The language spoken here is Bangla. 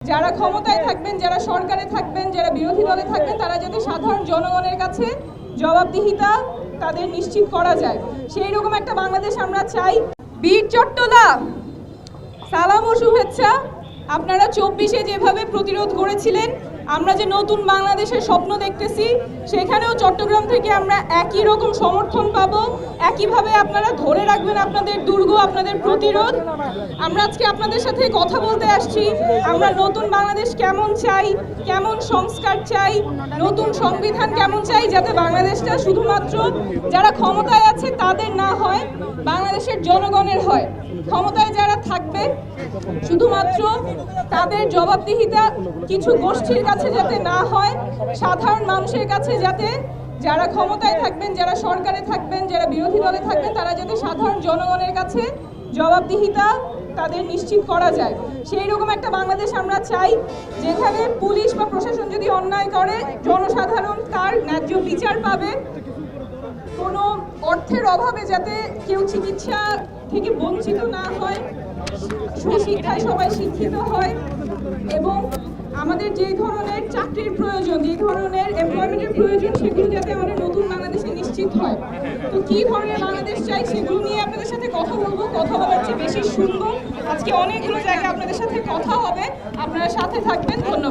যারা ক্ষমতায় থাকবেন, যারা সরকারে থাকবেন, যারা বিরোধী দলে থাকবেন, তারা যাতে সাধারণ জনগণের কাছে জবাবদিহিতা তাদের নিশ্চিত করা যায়, সেই রকম একটা বাংলাদেশ আমরা চাই। বীর চট্টলা, সালাম ও শুভেচ্ছা। আপনারা 24-এ যেভাবে প্রতিরোধ করেছিলেন, আমরা যে নতুন বাংলাদেশের স্বপ্ন দেখতেছি, সেখানেও চট্টগ্রাম থেকে আমরা একই রকম সমর্থন পাবো। একইভাবে আপনারা ধরে রাখবেন আপনাদের দুর্গ, আপনাদের প্রতিরোধ। আমরা আজকে আপনাদের সাথে কথা বলতে আসছি। আমরা নতুন বাংলাদেশ কেমন চাই, কেমন সংস্কার চাই, নতুন সংবিধান কেমন চাই, যাতে বাংলাদেশটা শুধুমাত্র যারা ক্ষমতায় আছে তাদের না হয়, বাংলাদেশের জনগণের হয়। ক্ষমতায় যারা থাকবে শুধুমাত্র তাদের জবাবদিহিতা কিছু গোষ্ঠীর কাছে যাতে না হয়, সাধারণ মানুষের কাছে যাতে, যারা ক্ষমতায় থাকবেন, যারা সরকারে থাকবেন, যারা বিরোধী দলে থাকবেন, তারা যাতে সাধারণ জনগণের কাছে জবাবদিহিতা তাদের নিশ্চিত করা যায়, সেই রকম একটা বাংলাদেশ আমরা চাই, যেখানে পুলিশ বা প্রশাসন যদি অন্যায় করে, জনসাধারণ তার ন্যায্য বিচার পাবে। কোনো অর্থের অভাবে যাতে কেউ চিকিৎসা থেকে বঞ্চিত না হয়, সুশিক্ষায় সবাই শিক্ষিত হয়, এবং আমাদের যে ধরনের চাকরির প্রয়োজন, যে ধরনের এমপ্লয়মেন্টের প্রয়োজন, সেগুলো যাতে আমাদের নতুন বাংলাদেশে নিশ্চিত হয়। তো কী ধরনের বাংলাদেশ চাই সেগুলো নিয়ে আপনাদের সাথে কথা বলবো, কথা বলার চেয়ে বেশি শুনবো। আজকে অনেকগুলো জায়গায় আপনাদের সাথে কথা হবে, আপনারা সাথে থাকবেন। ধন্যবাদ।